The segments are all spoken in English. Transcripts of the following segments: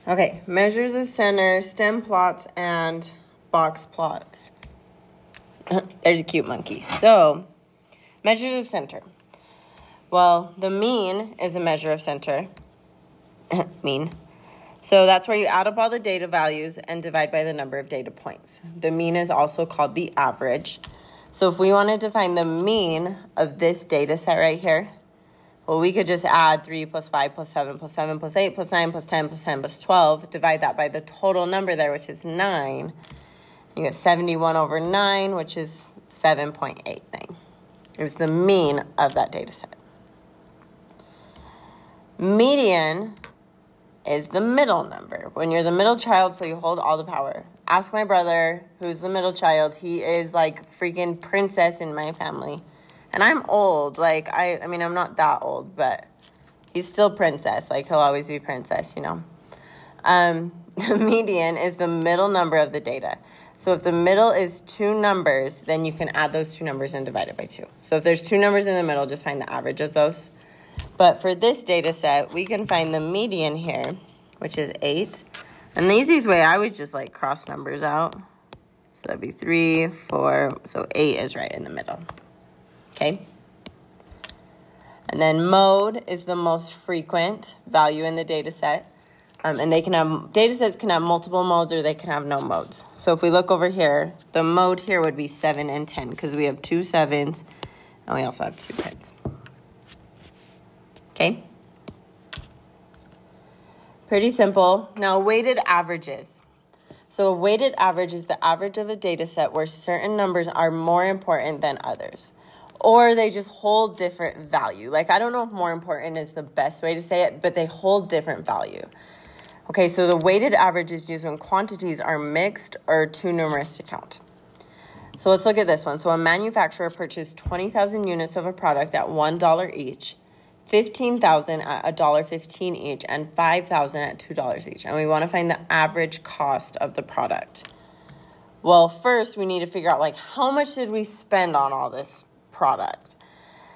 Okay, measures of center, stem plots, and box plots. There's a cute monkey. So, measures of center. Well, the mean is a measure of center. Mean. So that's where you add up all the data values and divide by the number of data points. The mean is also called the average. So if we wanted to find the mean of this data set right here, well, we could just add 3 plus 5 plus 7 plus 7 plus 8 plus 9 plus 10 plus 10 plus 12, divide that by the total number there, which is 9. You get 71 over 9, which is 7.89. Is the mean of that data set. Median is the middle number. When you're the middle child, so you hold all the power. Ask my brother, who's the middle child. He is like freaking princess in my family. And I'm old. Like, I mean, I'm not that old, but he's still princess. Like, he'll always be princess, you know. The median is the middle number of the data. So if the middle is 2 numbers, then you can add those 2 numbers and divide it by 2. So if there's 2 numbers in the middle, just find the average of those. But for this data set, we can find the median here, which is 8. And the easiest way, I would just like cross numbers out. So that'd be 3, 4, so 8 is right in the middle. Okay? And then mode is the most frequent value in the data set. And they can have, data sets can have multiple modes or they can have no modes. So if we look over here, the mode here would be 7 and 10 because we have 2 7s and we also have 2 10s. Okay? Pretty simple. Now, weighted averages. So a weighted average is the average of a data set where certain numbers are more important than others. Or they just hold different value. Like, I don't know if more important is the best way to say it, but they hold different value. Okay, so the weighted average is used when quantities are mixed or too numerous to count. So let's look at this one. So a manufacturer purchased 20,000 units of a product at $1 each, 15,000 at $1.15 each, and 5,000 at $2 each. And we want to find the average cost of the product. Well, first we need to figure out, like, how much did we spend on all this product?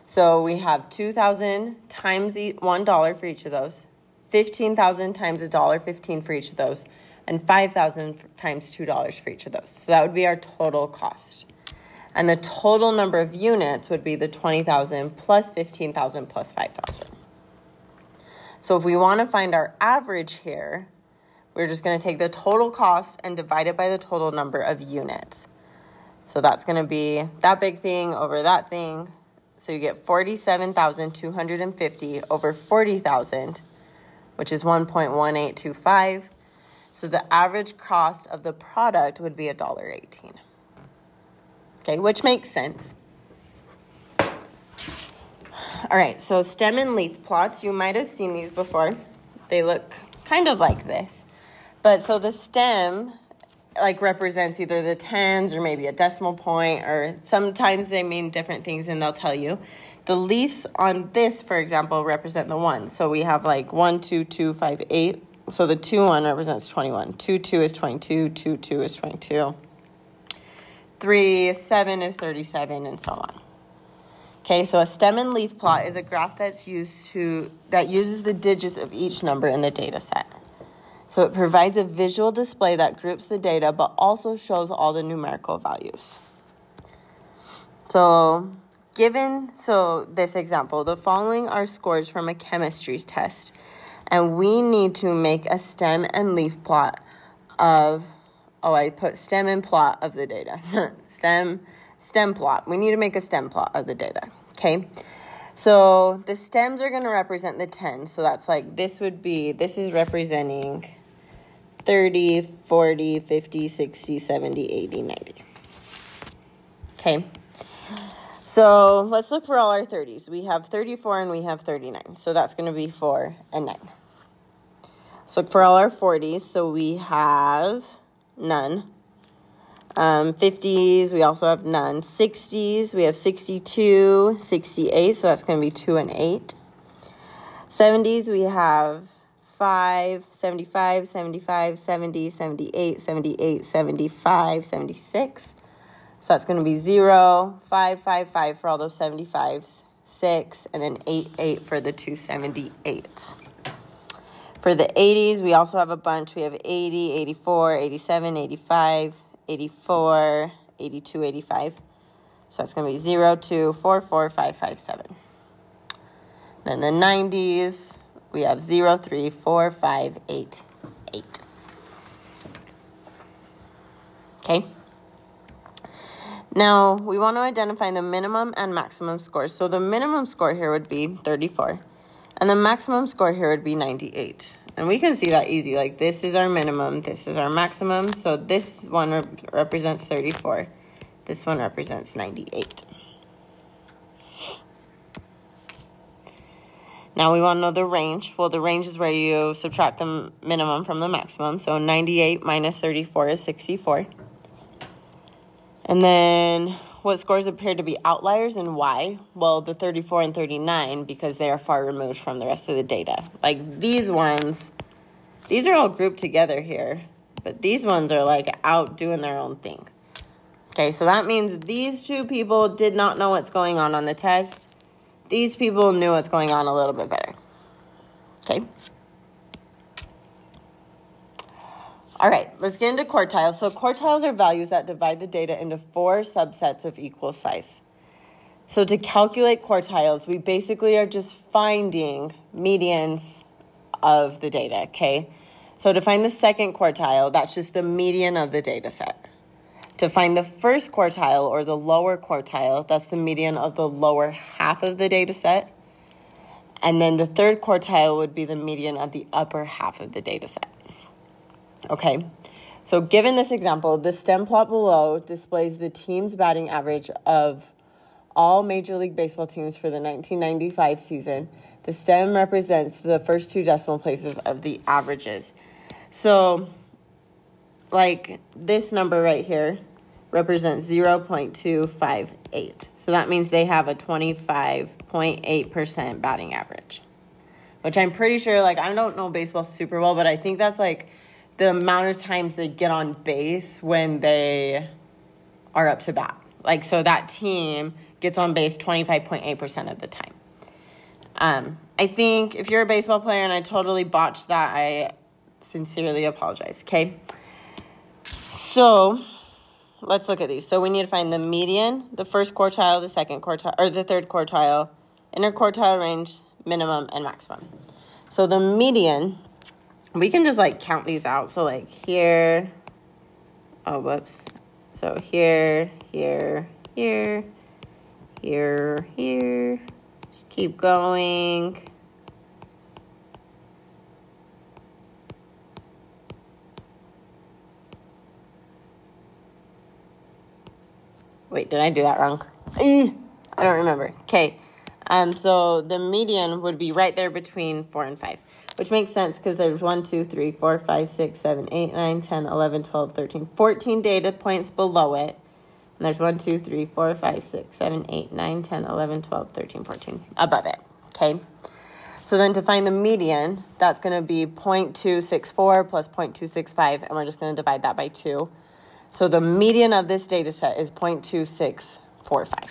So we have 2,000 times $1 for each of those, 15,000 times $1.15 for each of those, and 5,000 times $2 for each of those. So that would be our total cost. And the total number of units would be the 20,000 plus 15,000 plus 5,000. So if we want to find our average here, we're just going to take the total cost and divide it by the total number of units. So that's going to be that big thing over that thing. So you get 47,250 over 40,000, which is 1.1825. So the average cost of the product would be $1.18. Okay, which makes sense. All right, so stem and leaf plots. You might have seen these before. They look kind of like this. But so the stem, like, represents either the tens or maybe a decimal point, or sometimes they mean different things and they'll tell you. The leaves on this, for example, represent the ones. So we have like 1, 2, 2, 5, 8. So the 2 1 represents 21. 2 2 is 22. 2 2 is 22. 3 7 is 37, and so on. Okay, so a stem and leaf plot is a graph that uses the digits of each number in the data set. So it provides a visual display that groups the data, but also shows all the numerical values. So this example, the following are scores from a chemistry test, and we need to make a stem and leaf plot of, I put stem and plot of the data. stem plot. We need to make a stem plot of the data, okay? So the stems are going to represent the 10. So that's like, this is representing 30, 40, 50, 60, 70, 80, 90. Okay. So let's look for all our 30s. We have 34 and we have 39. So that's going to be 4 and 9. Let's look for all our 40s. So we have none. 50s, we also have none. 60s, we have 62, 68. So that's going to be 2 and 8. 70s, we have 5, 75, 75, 70, 78, 78, 75, 76. So that's going to be 0, 5, 5, 5 for all those 75s, 6, and then 8, 8 for the 278s. For the 80s, we also have a bunch. We have 80, 84, 87, 85, 84, 82, 85. So that's going to be 0, 2, 4, 4, 5, 5, 7. Then the 90s, we have 0, 3, 4, 5, 8, 8. Okay. Now, we want to identify the minimum and maximum scores. So the minimum score here would be 34. And the maximum score here would be 98. And we can see that easy. Like, this is our minimum. This is our maximum. So this one represents 34. This one represents 98. Now we want to know the range. Well, the range is where you subtract the minimum from the maximum. So 98 minus 34 is 64. And then what scores appear to be outliers and why? Well, the 34 and 39, because they are far removed from the rest of the data. Like these ones, these are all grouped together here, but these ones are like out doing their own thing. Okay, so that means these two people did not know what's going on the test. These people knew what's going on a little bit better. Okay. All right, let's get into quartiles. So quartiles are values that divide the data into 4 subsets of equal size. So to calculate quartiles, we basically are just finding medians of the data, okay? So to find the second quartile, that's just the median of the data set. To find the first quartile or the lower quartile, that's the median of the lower half of the data set. And then the third quartile would be the median of the upper half of the data set. Okay, so given this example, the stem plot below displays the team's batting average of all Major League Baseball teams for the 1995 season. The stem represents the first 2 decimal places of the averages. So, like this number right here represents 0.258. So that means they have a 25.8% batting average, which I'm pretty sure, like, I don't know baseball super well, but I think that's like the amount of times they get on base when they are up to bat. Like, so that team gets on base 25.8% of the time. I think if you're a baseball player and I totally botched that, I sincerely apologize, okay? So let's look at these. So we need to find the median, the first quartile, the second quartile, or the third quartile, interquartile range, minimum, and maximum. So the median, we can just like count these out. So like here, oh, whoops. So here, here, here, here, here. Just keep going. Wait, did I do that wrong? I don't remember. Okay. So the median would be right there between 4 and 5. Which makes sense because there's 1, 2, 3, 4, 5, 6, 7, 8, 9, 10, 11, 12, 13, 14 data points below it. And there's 1, 2, 3, 4, 5, 6, 7, 8, 9, 10, 11, 12, 13, 14 above it. Okay. So then to find the median, that's going to be 0.264 plus 0.265, and we're just going to divide that by 2. So the median of this data set is 0.2645.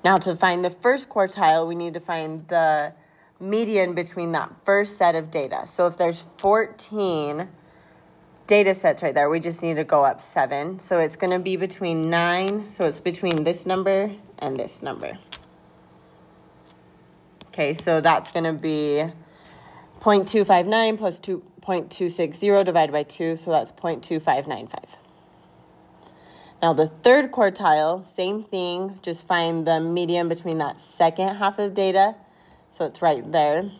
Now to find the first quartile, we need to find the median between that first set of data. So if there's 14 data sets right there, we just need to go up 7. So it's going to be between 9. So it's between this number and this number. Okay, so that's going to be 0.259 plus 0.260 divided by 2. So that's 0.2595. Now the third quartile, same thing, just find the median between that second half of data. So it's right there.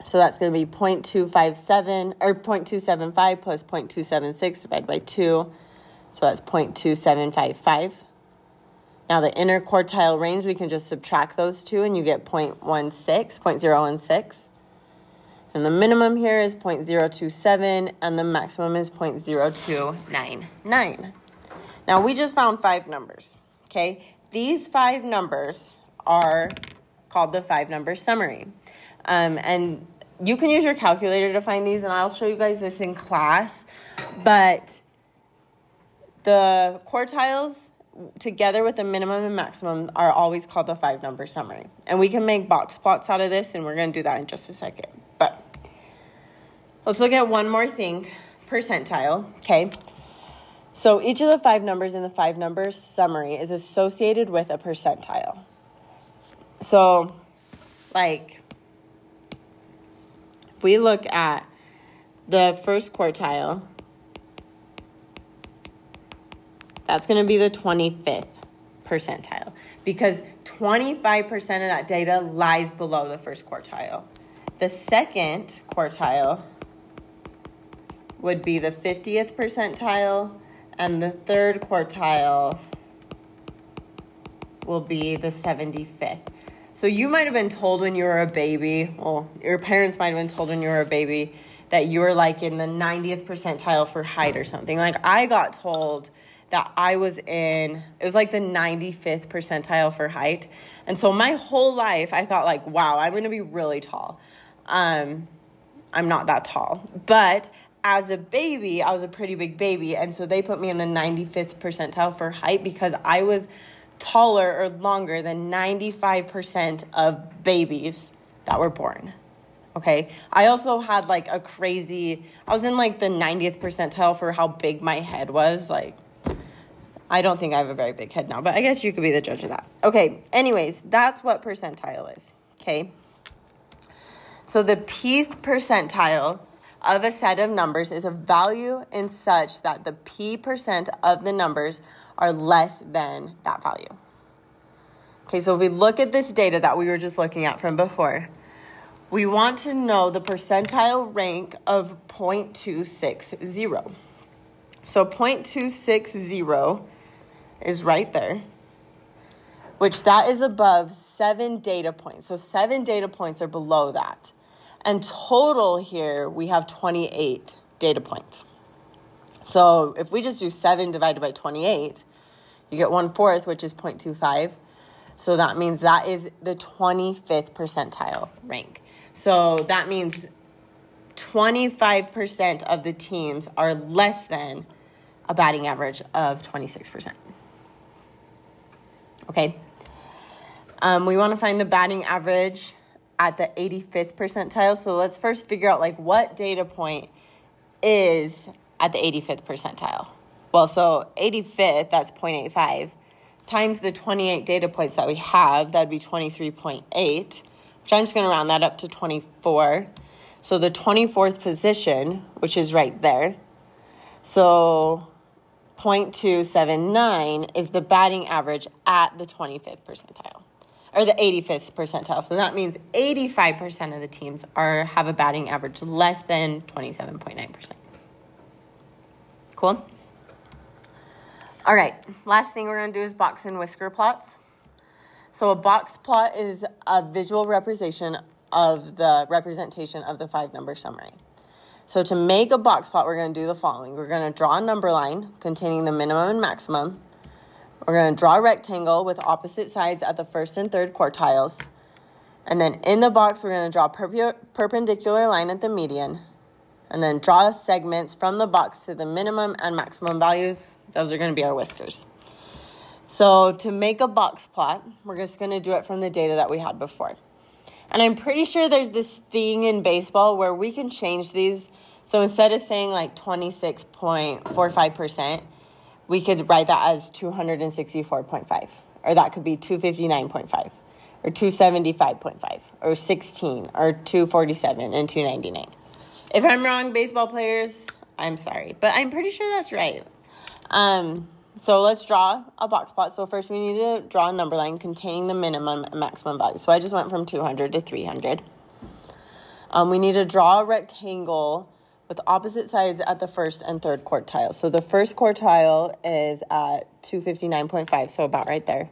So that's going to be 0.257 or 0.275 plus 0.276 divided by 2. So that's 0.2755. Now the interquartile range, we can just subtract those two and you get 0.16. And the minimum here is 0.027 and the maximum is 0.0299. Now we just found 5 numbers, okay? These 5 numbers are called the 5-number summary. And you can use your calculator to find these, and I'll show you guys this in class. But the quartiles together with the minimum and maximum are always called the 5-number summary. And we can make box plots out of this, and we're going to do that in just a second. But let's look at one more thing, percentile, okay? So each of the 5 numbers in the 5 numbers summary is associated with a percentile. So, like, if we look at the first quartile, that's going to be the 25th percentile because 25% of that data lies below the first quartile. The second quartile would be the 50th percentile, and the third quartile will be the 75th. So you might have been told when you were a baby, well, your parents might have been told when you were a baby that you were like in the 90th percentile for height or something. Like I got told that I was in, it was like the 95th percentile for height. And so my whole life I thought like, wow, I'm going to be really tall. I'm not that tall. But as a baby, I was a pretty big baby. And so they put me in the 95th percentile for height because I was taller or longer than 95% of babies that were born. Okay. I also had like I was in like the 90th percentile for how big my head was. Like, I don't think I have a very big head now, but I guess you could be the judge of that. Okay. Anyways, that's what percentile is. Okay. So the pth percentile of a set of numbers is a value in such that the p% of the numbers are less than that value. Okay, so if we look at this data that we were just looking at from before, we want to know the percentile rank of 0.260. So 0.260 is right there, which that is above 7 data points. So 7 data points are below that. And total here, we have 28 data points. So if we just do 7 divided by 28, you get 1/4, which is 0.25. So that means that is the 25th percentile rank. So that means 25% of the teams are less than a batting average of 26%. Okay. We want to find the batting average at the 85th percentile. So let's first figure out like what data point is at the 85th percentile. Well, so 85th, that's 0.85, times the 28 data points that we have, that'd be 23.8, which I'm just going to round that up to 24. So the 24th position, which is right there. So 0.279 is the batting average at the 25th percentile, or the 85th percentile. So that means 85% of the teams have a batting average less than 27.9%. Cool? All right, last thing we're going to do is box and whisker plots. So a box plot is a visual representation of the 5 number summary. So to make a box plot, we're going to do the following. We're going to draw a number line containing the minimum and maximum. We're going to draw a rectangle with opposite sides at the first and third quartiles. And then in the box, we're going to draw a perpendicular line at the median. And then draw segments from the box to the minimum and maximum values. Those are going to be our whiskers. So to make a box plot, we're just going to do it from the data that we had before. And I'm pretty sure there's this thing in baseball where we can change these. So instead of saying like 26.45%, we could write that as 264.5. Or that could be 259.5. Or 275.5. Or 16. Or 247 and 299. If I'm wrong, baseball players, I'm sorry. But I'm pretty sure that's right. So let's draw a box plot. So first we need to draw a number line containing the minimum and maximum value. So I just went from 200 to 300. We need to draw a rectangle with opposite sides at the first and third quartile. So the first quartile is at 259.5, so about right there.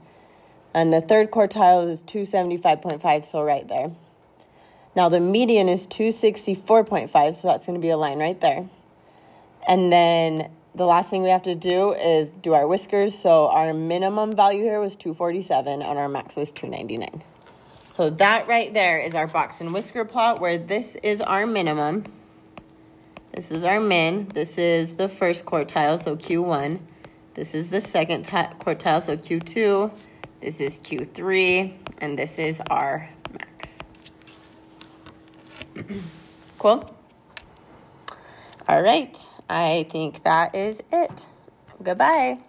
And the third quartile is 275.5, so right there. Now the median is 264.5, so that's going to be a line right there. And then the last thing we have to do is do our whiskers. So our minimum value here was 247 and our max was 299. So that right there is our box and whisker plot where this is our minimum. This is our min. This is the first quartile, so Q1. This is the second quartile, so Q2. This is Q3. And this is our max. Cool? All right. I think that is it. Goodbye.